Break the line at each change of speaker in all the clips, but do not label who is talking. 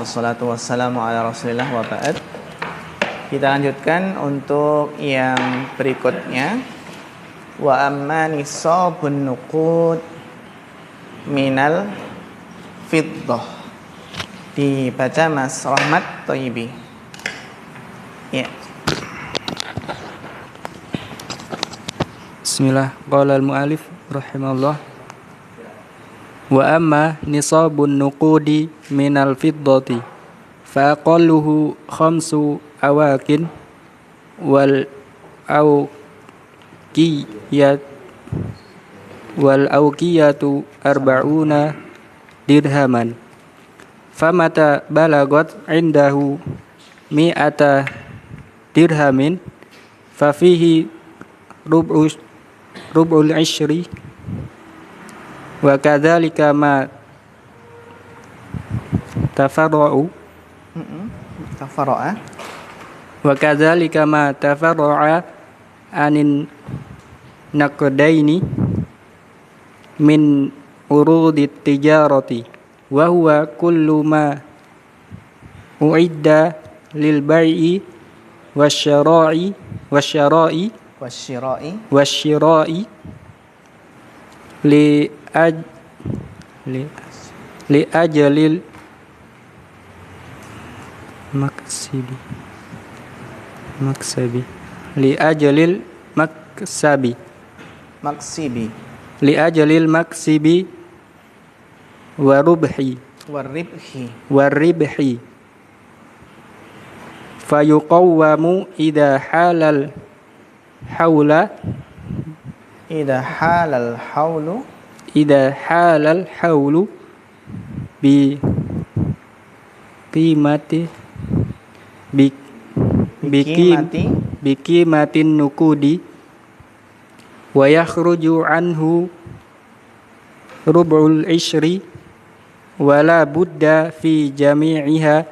wassalatu wassalamu ala rasulillah wa ba'd. Kita lanjutkan untuk yang berikutnya. Wa amma nisabun nuqud minal fiddah. Dibaca Mas Rahmat Thayyibi. Ya.
Bismillah, qala al-mu'alif rahimahullah. Wa amma nisabun nuqudi minal fiddati fa aqalluhu khamsu awakin wal awqiyatu arba'una dirhaman famata balagat indahu mi'ata dirhamin fa fihi rub'ul ishri wa kadzalika ma tafarra'u anin naqdaini min urudit tijarati wa huwa kullu ma uidda lil bai'i wasyara'i li ajalil maksabi li ajalil maksibi waribhi fayuqawwamu idha halal hawlu bi qimatin nukudi wa yakhruju anhu rub'ul ishri wa la budda fi jami'iha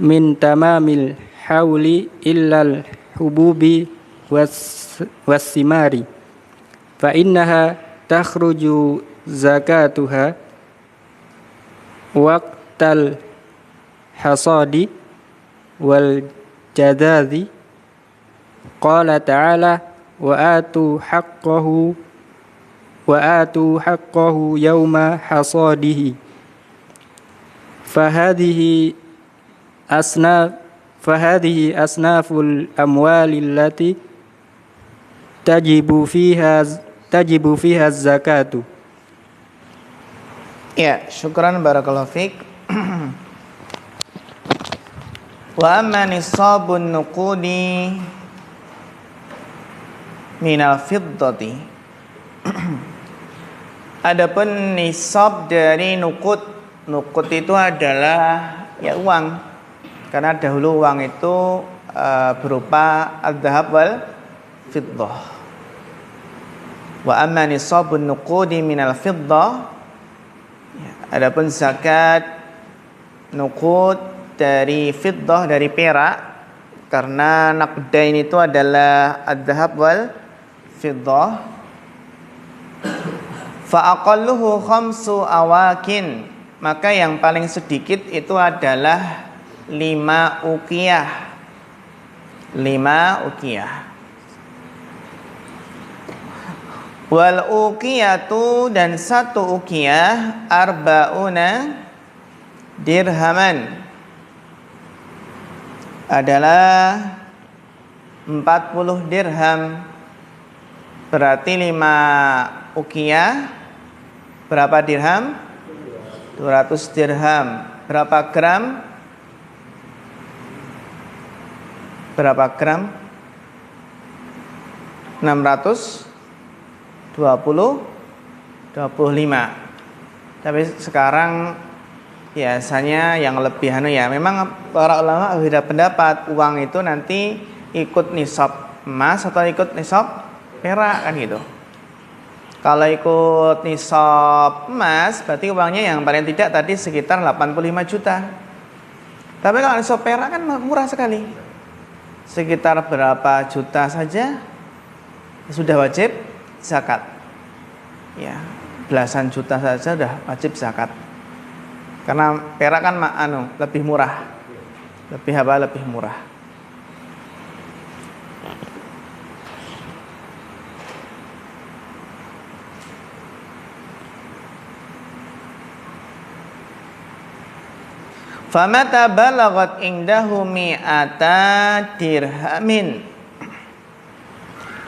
min tamamil hawli illal hububi wassimari fa innaha takhruju zakatuha waqtal hasadi wal jadazi qala ta'ala wa atu haqqahu yawma hasadihi fahadhihi asnaful amwali allati tajibu fiha zakatu.
Ya, syukran barakallahu fiik. Wa amma nisabun nuqudi minal fiddati. Adapun nisab dari nuqud. Nuqud itu adalah ya uang. Karena dahulu uang itu berupa al-dhahab wal fiddah. Wa amma nisabun nuqudi minal fiddah. Adapun zakat nuqud dari fiddah, dari perak, karena naqdain itu adalah ad-dhahab wal fiddah. Fa aqalluhu khamsu awakin, maka yang paling sedikit itu adalah 5 uqiyah. Wal uqiyatu, dan 1 uqiyah arba'una dirhaman adalah 40 dirham. Berarti 5 uqiyah berapa dirham? 200 dirham. Berapa gram? 25. Tapi sekarang biasanya yang lebih memang para ulama beda pendapat, uang itu nanti ikut nisab emas atau ikut nisab perak kan gitu. Kalau ikut nisab emas berarti uangnya yang paling tidak tadi sekitar 85 juta. Tapi kalau nisab perak kan murah sekali. Sekitar berapa juta saja sudah wajib zakat. Ya, belasan juta saja sudah wajib zakat. Karena perak kan lebih murah. Lebih apa? Lebih murah. Famata balagat indahu mi'ata dirhamin,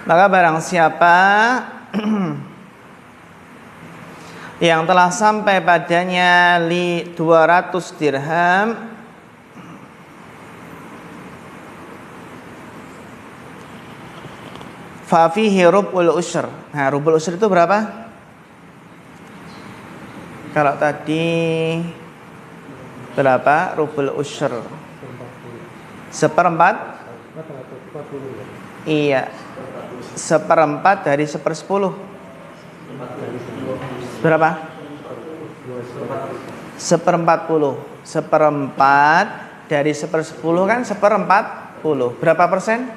maka barang siapa yang telah sampai padanya 200 dirham, fa fihi rub'ul usyr. Nah, rub'ul usyr itu berapa? Kalau tadi berapa rubul usyr? Seperempat? Iya, seperempat dari 1/10. Berapa? 1/40. Seperempat dari 1/10 kan 1/40. Berapa persen?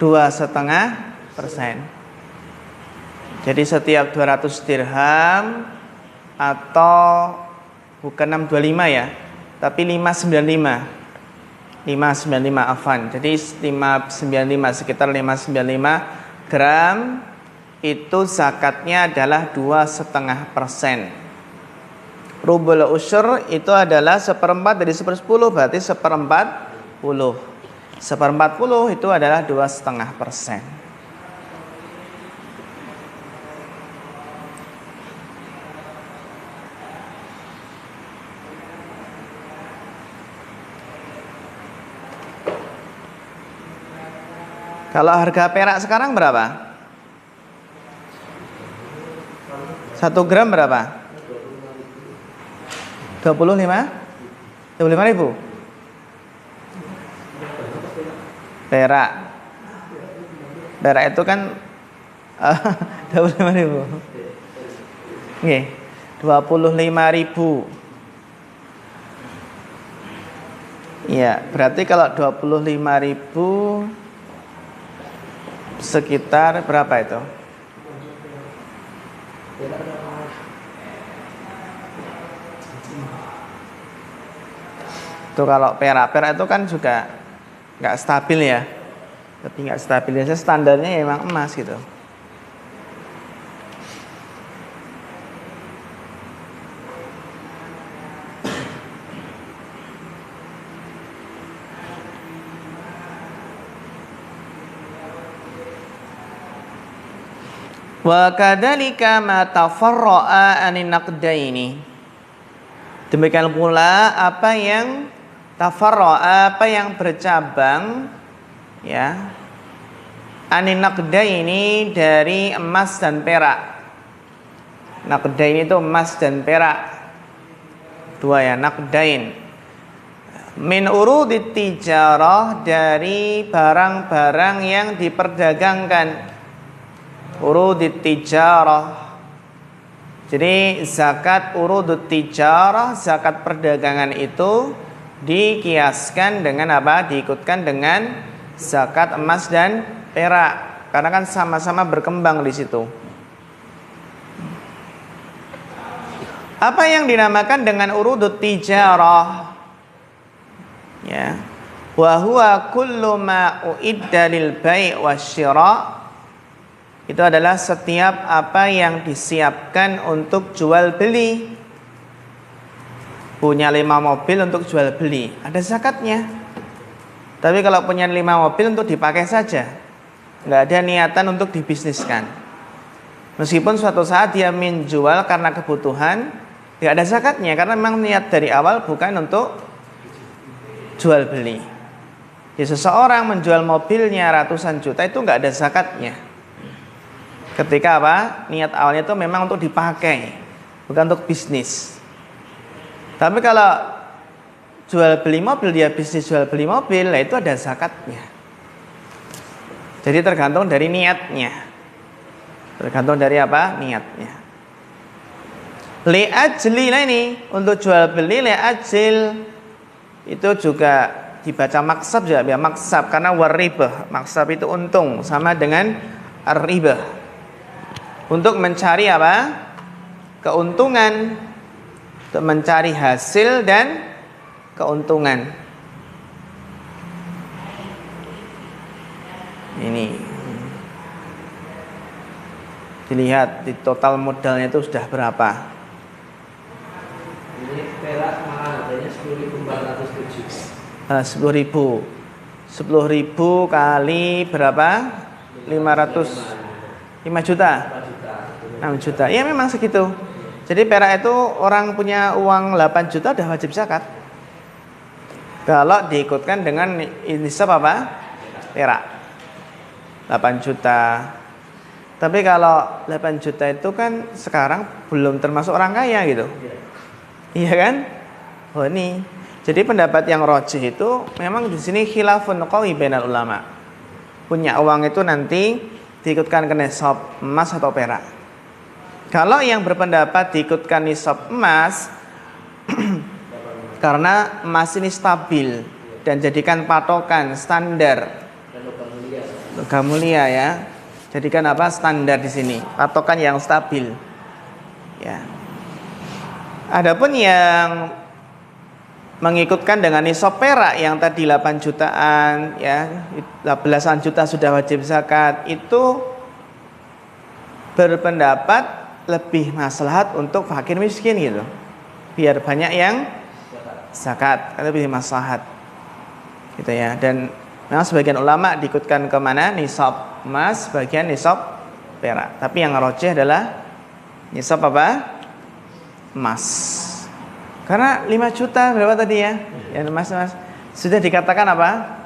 2,5%. Jadi setiap 200 dirham, atau bukan 625 ya, tapi 595. 595 afan. Jadi 595, sekitar 595 gram itu zakatnya adalah 2,5%. Rubul usyr itu adalah 1/4 dari 1/10, berarti 1/40. 1/40 itu adalah 2,5%. Kalau harga perak sekarang berapa? 1 gram berapa? 25? 25 ribu? Perak itu kan 25 ribu. Oke, 25 ribu. Iya, berarti kalau 25 ribu sekitar berapa itu? Itu kalau perak itu kan juga nggak stabil ya, tapi nggak stabil. Biasanya standarnya ya emang emas gitu. Wa kadzalika ma tafarra'a anin naqdaini. Demikian pula apa yang tafarra'a, apa yang bercabang ya, anin naqdaini dari emas dan perak. Naqdain itu emas dan perak. Dua ya, naqdain. Min urudit tijarah, dari barang-barang yang diperdagangkan. Urudit tijarah. Jadi zakat urudut tijarah, zakat perdagangan itu dikiaskan dengan apa? Diikutkan dengan zakat emas dan perak, karena kan sama-sama berkembang di situ. Apa yang dinamakan dengan urudut tijarah? Ya. Wa huwa kullu ma uidda lil bai' wasyira'. Itu adalah setiap apa yang disiapkan untuk jual beli. Punya 5 mobil untuk jual beli, ada zakatnya. Tapi kalau punya 5 mobil untuk dipakai saja, nggak ada niatan untuk dibisniskan. Meskipun suatu saat dia menjual karena kebutuhan, nggak ada zakatnya, karena memang niat dari awal bukan untuk jual beli. Ya, seseorang menjual mobilnya ratusan juta itu nggak ada zakatnya. Ketika apa? Niat awalnya itu memang untuk dipakai, bukan untuk bisnis. Tapi kalau jual beli mobil, dia bisnis jual beli mobil, nah itu ada zakatnya. Jadi tergantung dari niatnya. Tergantung dari apa? Niatnya. Li'ajli, nah ini untuk jual beli li'ajil itu juga dibaca maksab juga, ya maksab, karena waribah. Maksab itu untung, sama dengan ar-ribah. Untuk mencari apa? Keuntungan. untuk mencari hasil dan keuntungan. Ini dilihat di total modalnya itu sudah berapa.
Ini perak mahal, harganya 10.407.
10.000 kali berapa? 500 5 juta 6 juta. Ya memang segitu. Jadi perak itu orang punya uang 8 juta udah wajib zakat. Kalau diikutkan dengan nisab apa? Perak 8 juta. Tapi kalau 8 juta itu kan sekarang belum termasuk orang kaya gitu. Iya kan? Oh ini. Jadi pendapat yang rajih itu memang di sini khilafun qawi bainal ulama. Punya uang itu nanti diikutkan ke nisab emas atau perak. Kalau yang berpendapat diikutkan nisab emas karena emas ini stabil dan jadikan patokan standar logam mulia ya. Jadikan apa? Standar di sini, patokan yang stabil. Ya. Adapun yang mengikutkan dengan nisab perak yang tadi 8 jutaan ya, belasan juta sudah wajib zakat, itu berpendapat lebih maslahat untuk fakir miskin gitu. Biar banyak yang zakat, lebih maslahat. Gitu ya. Dan memang sebagian ulama diikutkan ke mana? Nisab emas, sebagian nisab perak. Tapi yang rajih adalah nisab apa? Emas. Karena 5 juta berapa tadi ya? Ya mas sudah dikatakan apa?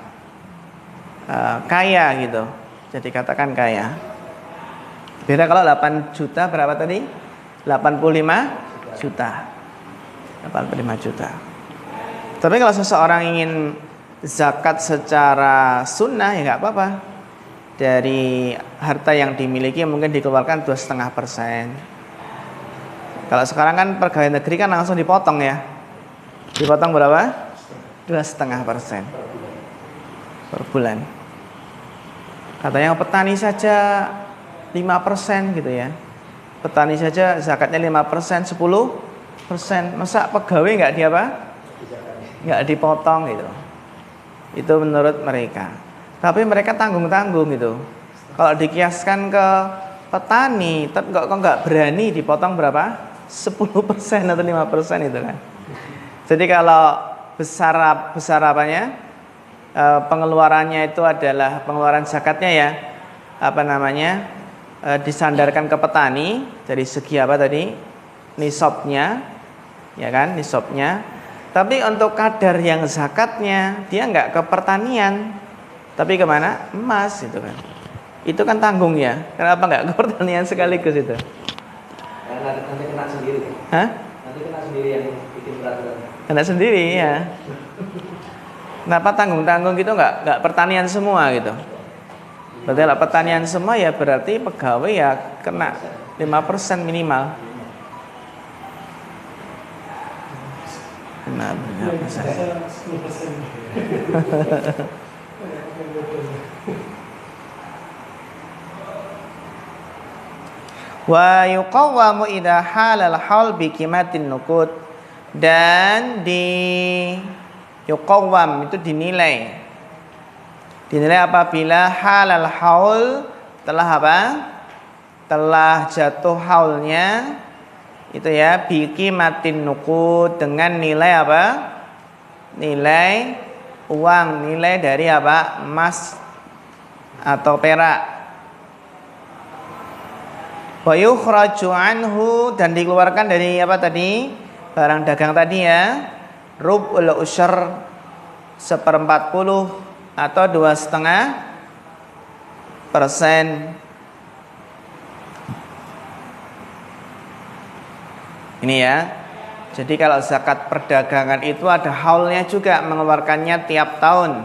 Kaya gitu. Jadi katakan kaya. Beda kalau 8 juta berapa tadi? 85 juta. 85 juta. Tapi kalau seseorang ingin zakat secara sunnah ya nggak apa-apa. Dari harta yang dimiliki mungkin dikeluarkan 2,5%. Kalau sekarang kan pegawai negeri kan langsung dipotong ya. Dipotong berapa? 2,5% per bulan. Katanya petani saja 5% gitu ya. Petani saja zakatnya 5%, 10%. Masa pegawai nggak di apa? Nggak dipotong gitu. Itu menurut mereka. Tapi mereka tanggung-tanggung gitu. Kalau dikiaskan ke petani, kok nggak berani dipotong berapa? 10% atau 5% itu kan. Jadi kalau besar apanya? Pengeluarannya itu adalah pengeluaran zakatnya ya. Apa namanya? Disandarkan ke petani dari segi apa tadi? Nisabnya. Ya kan? Nisabnya. Tapi untuk kadar yang zakatnya dia nggak ke pertanian. Tapi kemana? Emas itu kan. Itu kan tanggung ya. Kenapa nggak ke pertanian sekaligus itu?
Nanti kena sendiri.
Hah?
Nanti kena sendiri yang bikin peraturan.
Kena sendiri ya. Kenapa tanggung-tanggung gitu nggak pertanian semua gitu? Berarti lah pertanian semua ya berarti pegawai ya kena 5% minimal. Kena berapa persen? Wa yuqawwamu idha halal haul bi qimatin nuqud, dan di yuqawwam itu dinilai apabila halal haul telah apa? Telah jatuh haulnya itu ya bi qimatin nuqud, dengan nilai apa? Nilai uang, nilai dari apa? Emas atau perak. Wa yukhraju anhu, dan dikeluarkan dari apa tadi? Barang dagang tadi ya. Rub'ul usyr 1/40 atau 2,5%. Ini ya. Jadi kalau zakat perdagangan itu ada haulnya juga, mengeluarkannya tiap tahun.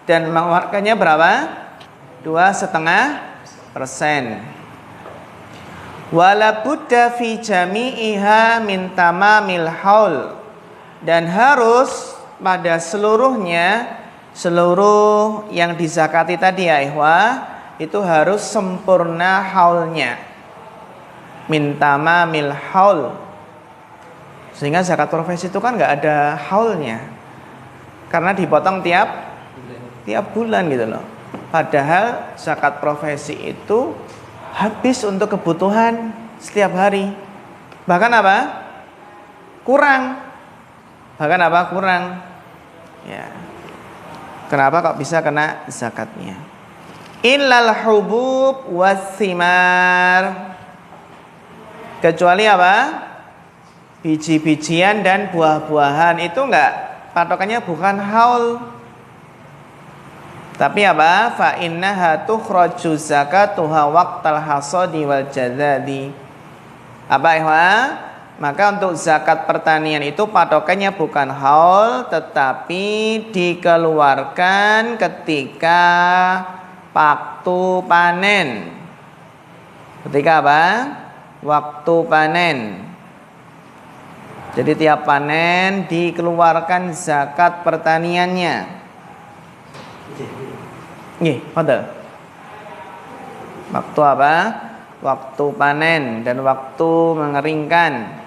Dan mengeluarkannya berapa? 2,5%. Wala budda fi jami'iha min tamamil haul, dan harus pada seluruhnya, seluruh yang dizakati tadi ya ikhwah, itu harus sempurna haulnya. Min tamamil haul, Sehingga zakat profesi itu kan nggak ada haulnya, karena dipotong tiap bulan gitu loh. Padahal zakat profesi itu habis untuk kebutuhan setiap hari. Bahkan apa? Kurang. Ya. Kenapa kok bisa kena zakatnya? Illal hubub wasimar. Kecuali apa? Biji-bijian dan buah-buahan itu enggak, patokannya bukan haul. Tapi apa? Fa innaha tukhraju zakatuha waqtal hasadi wal jazadi. Apa ya? Maka untuk zakat pertanian itu patokannya bukan haul, tetapi dikeluarkan ketika waktu panen. Ketika apa? Waktu panen. Jadi tiap panen dikeluarkan zakat pertaniannya. Nggih, betul. Waktu apa? Waktu panen dan waktu mengeringkan.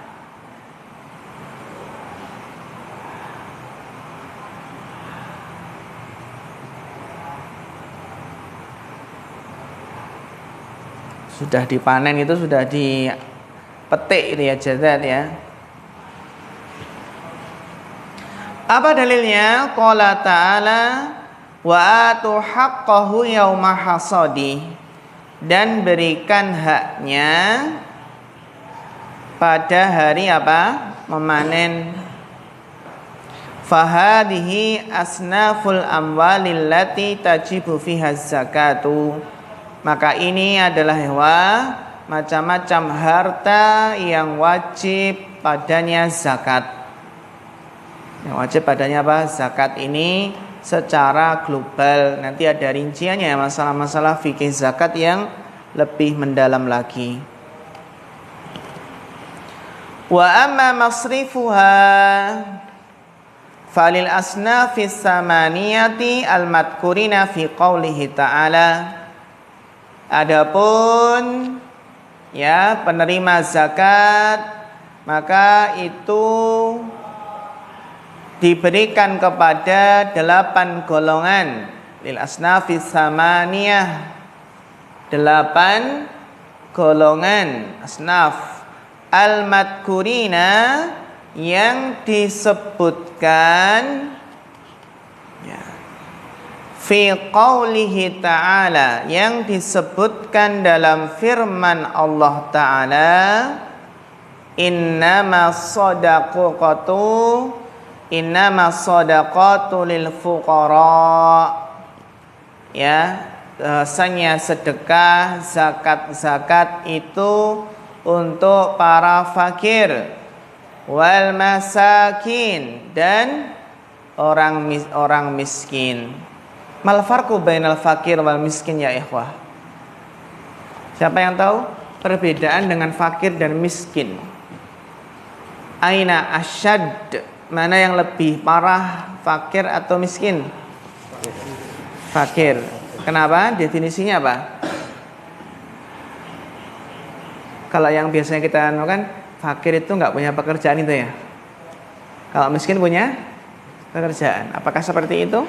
Sudah dipanen itu sudah dipetik itu ya, jazat ya. Apa dalilnya? Qala ta'ala wa atu haqqahu yauma hasadi, dan berikan haknya pada hari apa? Memanen. Fahadihi asnaful amwalil lati tajibu fiha zakatu. Maka ini adalah macam-macam harta yang wajib padanya zakat. Yang wajib padanya apa? Zakat ini secara global. Nanti ada rinciannya, masalah-masalah fikih zakat yang lebih mendalam lagi. Wa amma masrifuha falil asnafis samaniyati al-madkurina fi qawlihi ta'ala. Adapun ya penerima zakat, maka itu diberikan kepada 8 golongan, lil asnafis samaniyah, 8 golongan asnaf al-madkurina yang disebutkan ya, fi qawlihi ta'ala, yang disebutkan dalam firman Allah Ta'ala, innama sadaqatu lil fuqara, ya, bahasanya sedekah zakat itu untuk para fakir, wal masakin, dan orang miskin. Mal farqu bainal fakir wal miskin ya ikhwah? Siapa yang tahu perbedaan dengan fakir dan miskin? Aina asyad, mana yang lebih parah, fakir atau miskin? Fakir. Kenapa? Definisinya apa? Kalau yang biasanya kita kan fakir itu nggak punya pekerjaan itu ya. Kalau miskin punya pekerjaan. Apakah seperti itu?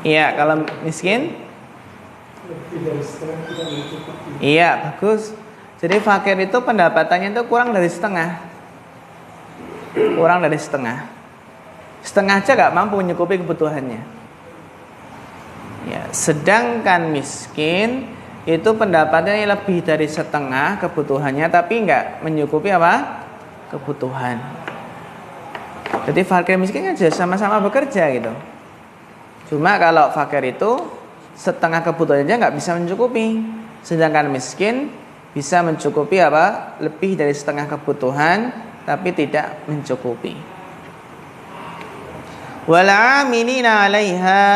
Iya, kalau miskin? Iya, bagus. Jadi fakir itu pendapatannya itu kurang dari setengah. Setengah aja gak mampu mencukupi kebutuhannya. Ya, sedangkan miskin itu pendapatannya lebih dari setengah kebutuhannya, tapi gak mencukupi apa? Kebutuhan. Jadi fakir miskin aja sama-sama bekerja gitu. Cuma kalau fakir itu setengah kebutuhannya nggak bisa mencukupi, sedangkan miskin bisa mencukupi apa? Lebih dari setengah kebutuhan, tapi tidak mencukupi. Wal 'amilina 'alaiha,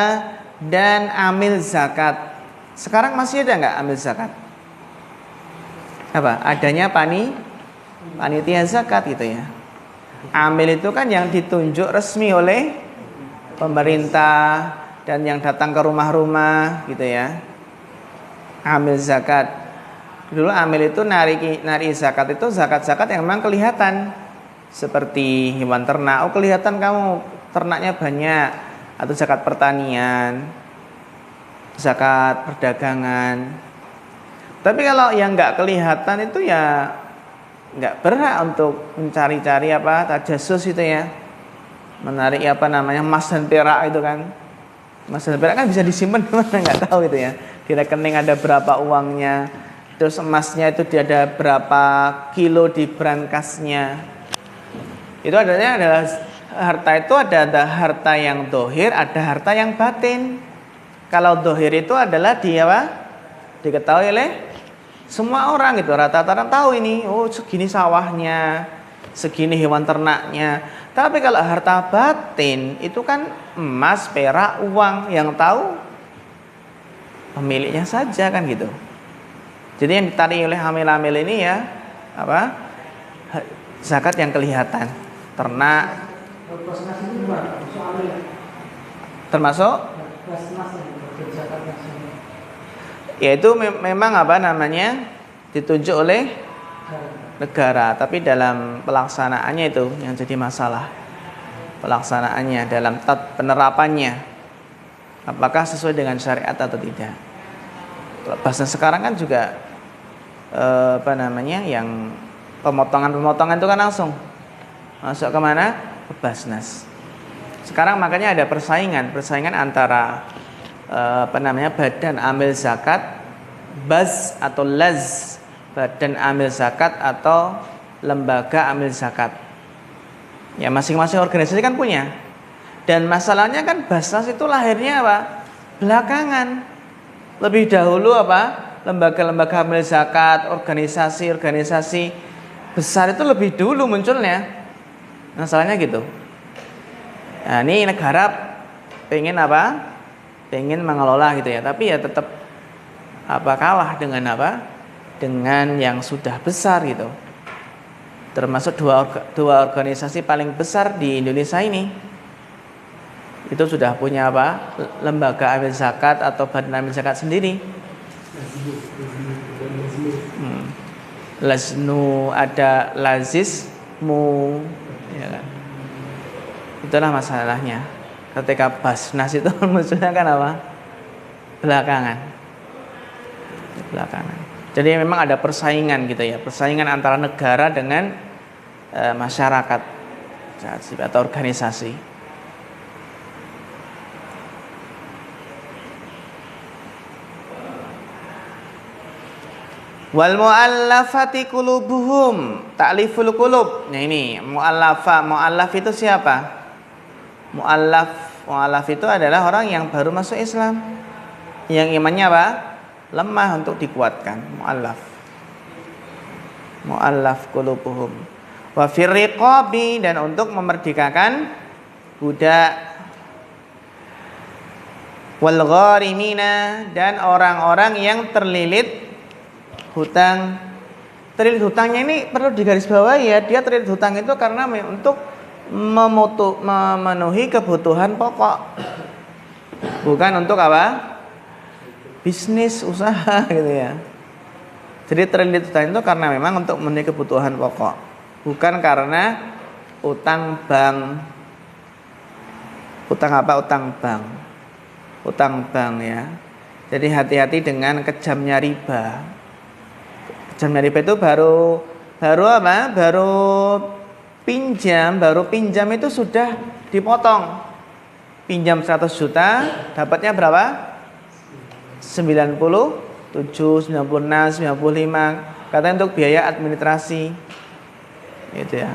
dan amil zakat. Sekarang masih ada nggak amil zakat? Apa? Adanya panitia zakat gitu ya. Amil itu kan yang ditunjuk resmi oleh pemerintah dan yang datang ke rumah-rumah gitu ya. amil zakat. Dulu amil itu nari zakat itu zakat-zakat yang memang kelihatan. Seperti hewan ternak, oh kelihatan kamu ternaknya banyak. Atau zakat pertanian, zakat perdagangan. Tapi kalau yang nggak kelihatan itu ya nggak berhak untuk mencari-cari apa tajasus itu ya, menarik apa namanya emas dan perak itu kan. Emas dan perak kan bisa disimpan mana nggak tahu itu ya. Di rekening ada berapa uangnya, terus emasnya itu ada berapa kilo di brankasnya. Itu adalah harta itu ada harta yang dohir, ada harta yang batin. Kalau dohir itu adalah diketahui oleh semua orang gitu, rata-rata tahu ini, oh segini sawahnya, segini hewan ternaknya. Tapi kalau harta batin itu kan emas, perak, uang, yang tahu pemiliknya saja kan gitu. Jadi yang ditarik oleh hamil-hamil ini ya apa? Zakat yang kelihatan, ternak.
Basnas itu gimana? Soalnya
Termasuk
basnas yang zakat nasional.
yaitu memang apa namanya ditunjuk oleh negara, tapi dalam pelaksanaannya itu yang jadi masalah. Pelaksanaannya dalam penerapannya apakah sesuai dengan syariat atau tidak. Bahasa sekarang kan juga apa namanya yang pemotongan itu kan langsung masuk ke mana? Ke Basnas. Sekarang makanya ada persaingan antara apa namanya badan amil zakat, baz atau laz, badan amil zakat atau lembaga amil zakat. Ya masing-masing organisasi kan punya. Dan masalahnya kan Basnas itu lahirnya apa? Belakangan. Lebih dahulu apa? Lembaga-lembaga amil zakat, organisasi besar itu lebih dulu munculnya. Masalahnya gitu. Nah, ini negara pengen apa? Pengen mengelola gitu ya, tapi ya tetap apa kalah dengan apa? Dengan yang sudah besar gitu. Termasuk dua organisasi paling besar di Indonesia ini. Itu sudah punya apa? Lembaga amil zakat atau badan amil zakat sendiri. Laznu ada lazismu ya kan? Itulah masalahnya. Ketika Basnas itu munculnya kan apa? Belakangan. Jadi memang ada persaingan gitu ya, persaingan antara negara dengan masyarakat atau organisasi. Wal mu'allafati qulubuhum, ta'liful qulub. Nah ini mu'allaf itu siapa? Mu'allaf itu adalah orang yang baru masuk Islam, yang imannya apa? Lemah untuk dikuatkan. Mu'allaf qulubuhum. Wa fir riqabi, dan untuk memerdekakan budak. Wal gharimina, dan orang-orang yang terlilit hutang. Terlilit hutangnya ini perlu digarisbawahi ya, dia terlilit hutang itu karena untuk memenuhi kebutuhan pokok, bukan untuk apa? Bisnis, usaha gitu ya. Jadi terlilit hutang itu karena memang untuk memenuhi kebutuhan pokok, bukan karena utang bank. Utang apa? Utang bank ya. Jadi hati-hati dengan kejamnya riba. Kejamnya riba itu baru apa? Baru pinjam itu sudah dipotong. Pinjam 100 juta, dapatnya berapa? 97, 96, 95. Katanya untuk biaya administrasi. Gitu ya.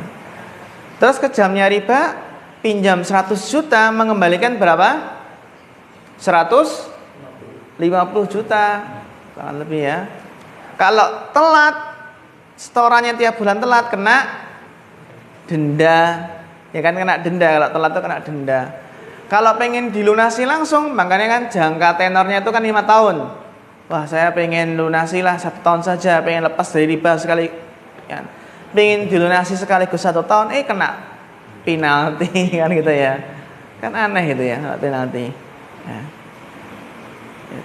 Terus kejamnya riba, pinjam 100 juta mengembalikan berapa? 150 juta. Kurang lebih ya. Kalau telat, setorannya tiap bulan telat, kena denda, ya kan, kena denda. Kalau telat itu kena denda. Kalau pengen dilunasi langsung, makanya kan jangka tenornya itu kan 5 tahun. Wah, saya pengen lunasi lah 1 tahun saja, pengen lepas dari riba sekali, ya. Pengen dilunasi sekaligus 1 tahun, kena penalti kan gitu ya. Kan aneh itu ya, penalti. Ya.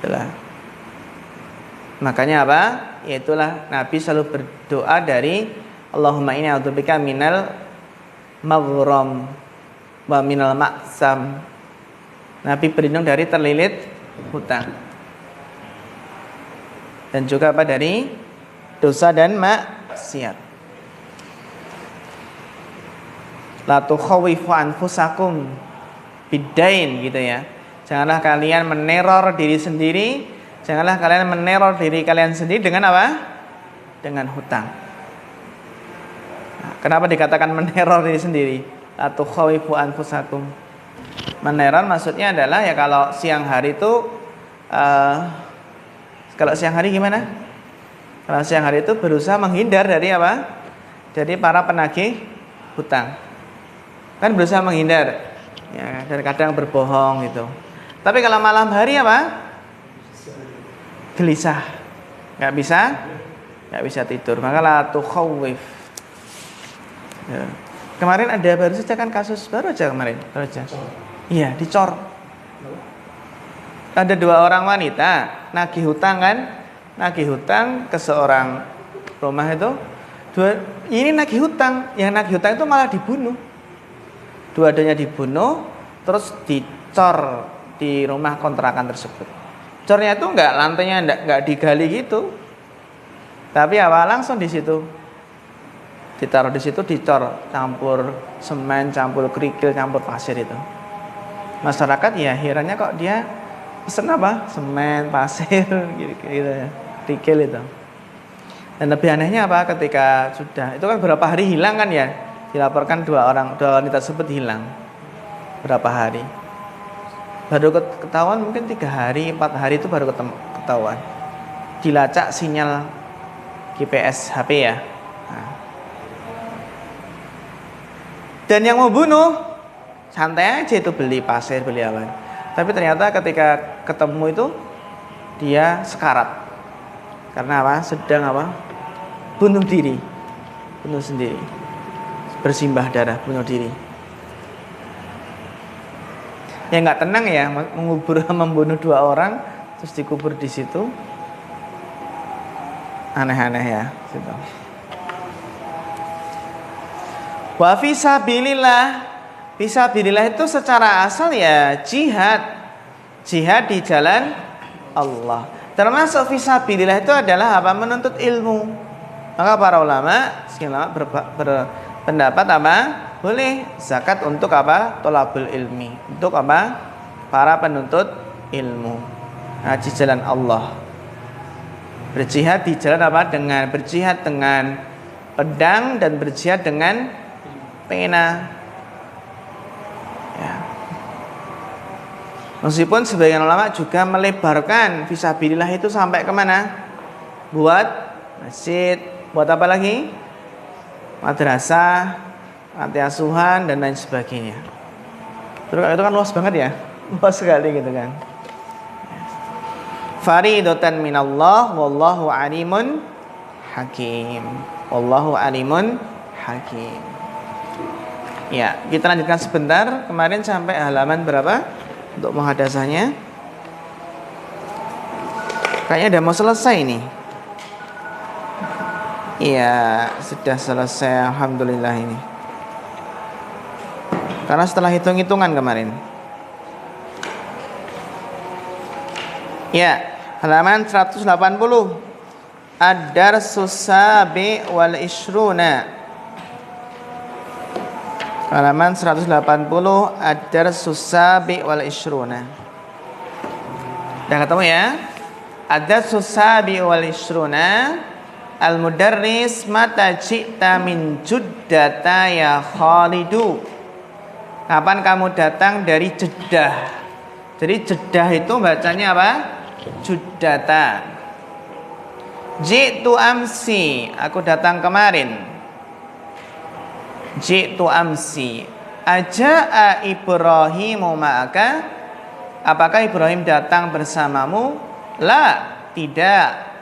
Itulah. Makanya apa? Yaitulah Nabi selalu berdoa dari Allahumma inni a'udzubika minal maghram wa minal ma'sam. Nabi berlindung dari terlilit hutang. Dan juga apa? Dari dosa dan maksiat. La tukhawifu anfusakum bidain gitu ya. Janganlah kalian meneror diri sendiri. Janganlah kalian meneror diri kalian sendiri dengan apa? Dengan hutang. Nah, kenapa dikatakan meneror diri sendiri? La tukhawifu anfusakum. Meneror maksudnya adalah ya kalau siang hari itu kalau siang hari gimana? Kalau siang hari itu berusaha menghindar dari apa? Dari para penagih hutang. Kan berusaha menghindar. Ya, dan kadang berbohong gitu. Tapi kalau malam hari apa? Gelisah. Enggak bisa tidur. Maka la tukhawif. Ya. Kemarin ada baru saja kan kasus baru aja kemarin. Baru aja. Iya, dicor. Ada 2 orang wanita nagih hutang kan? Nagih hutang ke seorang rumah itu. Ini nagih hutang, yang nagih hutang itu malah dibunuh. Dua-duanya dibunuh, terus dicor di rumah kontrakan tersebut. Cornya itu lantainya enggak digali gitu. Tapi apa langsung di situ. Ditaruh di situ dicor, campur semen, campur kerikil, campur pasir itu. Masyarakat ya herannya kok dia pesen apa? Semen, pasir gitu ya. Kerikil itu. Dan lebih anehnya apa? Ketika sudah itu kan berapa hari hilang kan ya? Dilaporkan 2 wanita tersebut hilang. Berapa hari? Baru ketahuan mungkin 3 hari, 4 hari itu baru ketahuan. Dilacak sinyal GPS HP ya. Nah. Dan yang mau bunuh santai aja itu beli pasir, beli apa. Tapi ternyata ketika ketemu itu dia sekarat. Karena apa? Sedang apa? Bunuh diri. Bunuh sendiri. Bersimbah darah, bunuh diri. Ya enggak tenang ya, membunuh 2 orang terus dikubur di situ. Aneh-aneh ya, gitu. Wa fisabilillah. Fisabilillah itu secara asal ya jihad. Jihad di jalan Allah. Termasuk fisabilillah itu adalah apa? Menuntut ilmu. Maka para ulama berpendapat apa? Boleh zakat untuk apa? Thalabul ilmi. Untuk apa? Para penuntut ilmu. Nah, di jalan Allah. Berjihad di jalan apa? Dengan berjihad dengan pedang dan berjihad dengan pena. Ya. Meskipun sebagian ulama juga melebarkan fisabilillah itu sampai kemana? Buat masjid, buat apa lagi? Madrasah, panti asuhan dan lain sebagainya. Terus itu kan luas banget ya, luas sekali gitu kan. Faridatan minallah, wallahu alimun hakim. Wallahu alimun hakim. Ya, kita lanjutkan sebentar. Kemarin sampai halaman berapa untuk muhadasahnya? Kayaknya udah mau selesai nih. Iya, sudah selesai. Alhamdulillah ini. Karena setelah hitung-hitungan kemarin. Ya, halaman 180. Ad-darsus sabi wal ishruna. Halaman 180 Ad-darsus sabi wal ishruna. Udah ketemu ya? Ad-darsus sabi wal ishruna. Al-mudarris mata ji'ta min Juddata ya Khalidu. Kapan kamu datang dari Jeddah? Jadi Jeddah itu bacanya apa? Juddata. Ji'tu amsi, aku datang kemarin. Ji'tu amsi. Aja'a Ibrahimu ma'aka? Apakah Ibrahim datang bersamamu? La, tidak.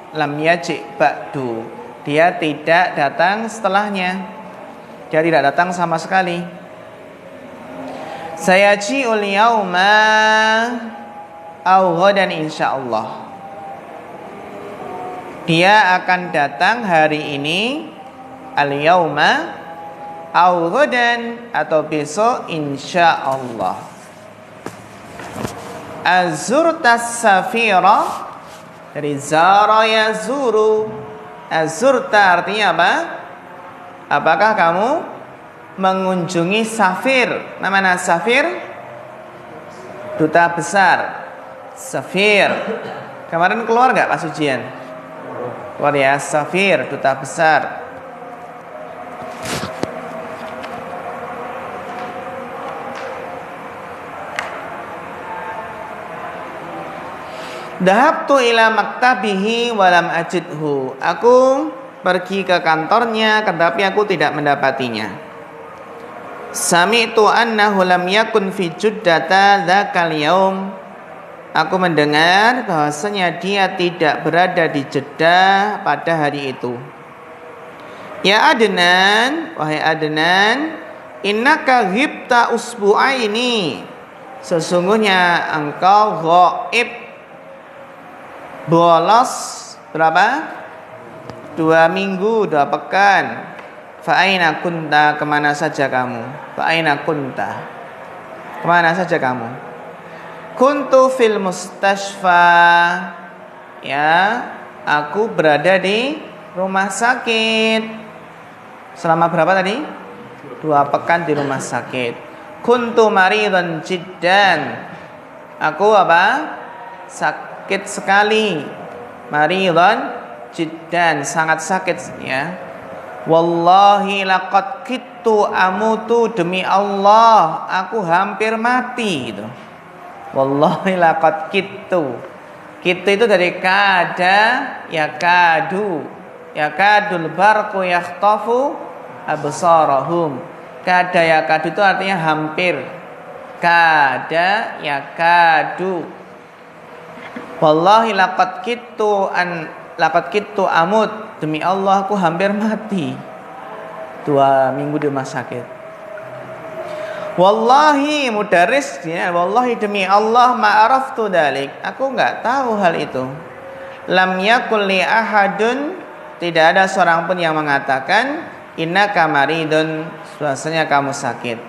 Lam yaji ba'du. Dia tidak datang setelahnya. Dia tidak datang sama sekali. Sayaji'ul yauma au ghadan insyaallah. dia akan datang hari ini, al-yauma au ghadan, atau besok insyaallah. Azurtas safira, dari zara yazuru. Azurta artinya apa? Apakah kamu mengunjungi Safir? Mana Safir? Duta besar. Safir. Kemarin keluar nggak pas ujian? Keluar ya, Safir, duta besar. Dhahabtu ila maktabihi walam ajidhu. Aku pergi ke kantornya tetapi aku tidak mendapatinya. Sami'tu annahu lam yakun fi Juddata dzakal yaum. Aku mendengar bahwasanya dia tidak berada di Jeddah pada hari itu. Ya Adnan, wahai Adnan, innaka ghibta usbu'aini. Sesungguhnya engkau ghaib, bolos berapa? 2 minggu, 2 pekan. Fa'aina kunta, kemana saja kamu? Fa'aina kunta, kemana saja kamu? Kuntu fil mustashfa. Ya, aku berada di rumah sakit. Selama berapa tadi? 2 pekan di rumah sakit. Kuntu maridan jiddan. Aku apa? Sakit sekali. Maridan jiddan, sangat sakit ya. Wallahi laqad kittu amutu, demi Allah aku hampir mati gitu. Wallahi laqad kittu. Kittu itu dari kada yakadu. Yakadul barqu yakhtafu absarahum. Kada yakadu itu artinya hampir. Kada yakadu. Wallahi laqad kittu amut, demi Allah aku hampir mati. 2 minggu di rumah sakit. Wallahi, mudaris ya, wallahi demi Allah ma'araftu dalik, aku enggak tahu hal itu. Lam yakul li ahadun, tidak ada seorang pun yang mengatakan innaka maridun, bahwasanya kamu sakit.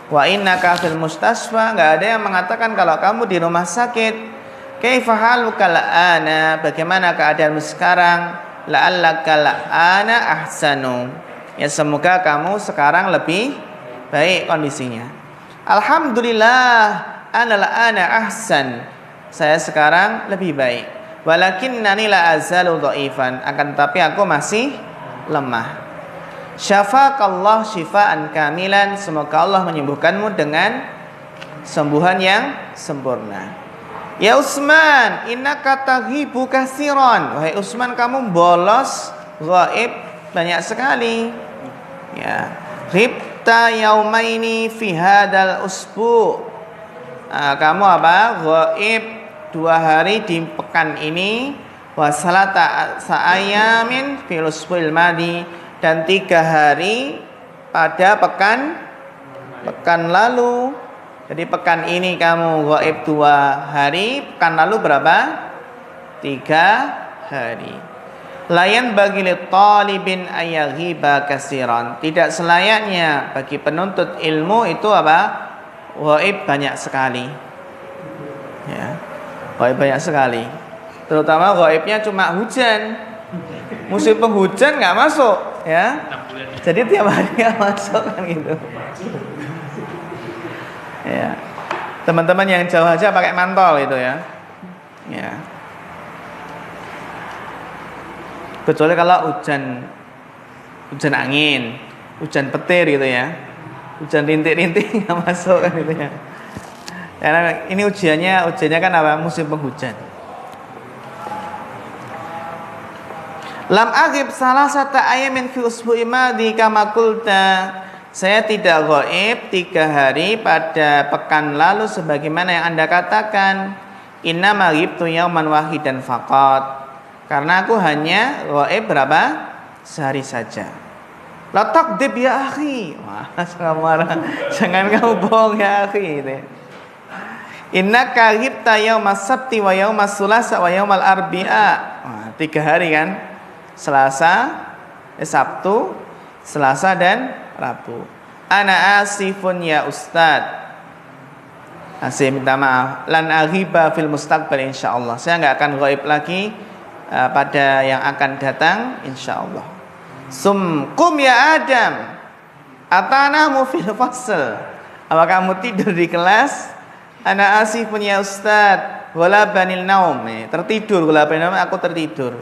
Wa innaka fil mustasfa, enggak ada yang mengatakan kalau kamu di rumah sakit. Kaifa haluka la'ana, bagaimana keadaanmu sekarang? La'allaka la'ana ahsanu, ya semoga kamu sekarang lebih baik kondisinya. Alhamdulillah ana la'ana ahsan, saya sekarang lebih baik. Walakinnani la azalu dhaifan, akan tetapi aku masih lemah. Syafaqallah syifaan kamilan, semoga Allah menyembuhkanmu dengan sembuhan yang sempurna. Ya Utsman, innaka taghibu katsiran. Wahai Utsman, kamu bolos, ghaib banyak sekali. Ya, ghibta yaumaini fi hadal usbu. Kamu apa? Ghaib 2 hari di pekan ini. Wa salata sa'ayamin fil usbuil madi, dan 3 hari pada pekan lalu. Jadi pekan ini kamu ghaib 2 hari, pekan lalu berapa? 3 hari. Layan bagi talibin ayaghiba kasiran. Tidak selayaknya bagi penuntut ilmu itu apa? Ghaib banyak sekali. Ya. Ghaib banyak sekali. Terutama ghaibnya cuma hujan. Musim penghujan nggak masuk, ya. Jadi tiap hari nggak masuk kan gitu. Ya. Teman-teman yang jauh aja pakai mantol itu ya. Ya. Kecuali kalau hujan angin, hujan petir gitu ya. Hujan rintik-rintik nggak masuk kan gitu ya. Karena ini ujiannya kan apa? Musim penghujan. Lam aghib salasata ayamin fi usbu'i madi kama qulta. Saya tidak ghaib 3 hari pada pekan lalu sebagaimana yang Anda katakan. Inna maghibtu yauman wahidan faqat. Karena aku hanya ghaib berapa? Sehari saja. La taqdib ya akhi. Wah, jangan marah. Jangan kamu bohong ya akhi gitu. Innaka ghibta yaumas sabti wa yaumas sulasa wa yaumal arbi'a. Wah, 3 hari kan? Sabtu, Selasa dan Rabu. Ana asifun ya Ustadz. Saya minta maaf. Lan aghiba fil mustaqbal insyaallah. Saya enggak akan ghaib lagi pada yang akan datang insyaallah. Kum ya Adam. Atanamu fil fasl. Apa kamu tidur di kelas? Ana asifun ya Ustaz. Wala banil naum. Tertidur, wala banil naum, aku tertidur.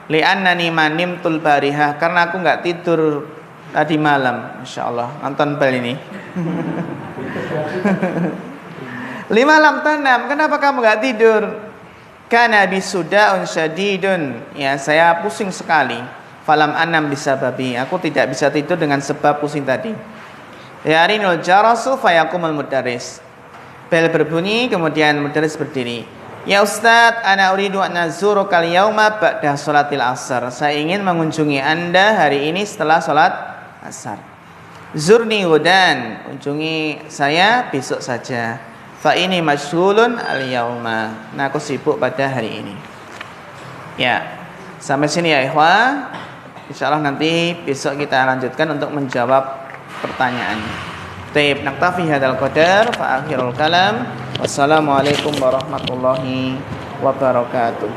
Li'annani manimtul barihah, karena aku enggak tidur tadi malam. Insyaallah. Nonton bal ini. Lima lam tanam, kenapa kamu enggak tidur? Kana bisudaun syadidun. Ya, saya pusing sekali. Falam anam bisababi. Aku tidak bisa tidur dengan sebab pusing tadi. Yarinul jarasu fayakumul mudarris. Bel berbunyi, kemudian mudarris berdiri. Ya Ustaz, ana uridu an nazurukal yauma ba'da sholatil asar. Saya ingin mengunjungi Anda hari ini setelah sholat asar. Zurni hudan, kunjungi saya besok saja. Fa ini masyghulun al yauma. Nah, aku sibuk pada hari ini. Ya, sampai sini ya ikhwah. Insyaallah nanti besok kita lanjutkan untuk menjawab pertanyaan. Taib naktafi hadzal qadar fa akhirul kalam. Wassalamualaikum warahmatullahi wabarakatuh.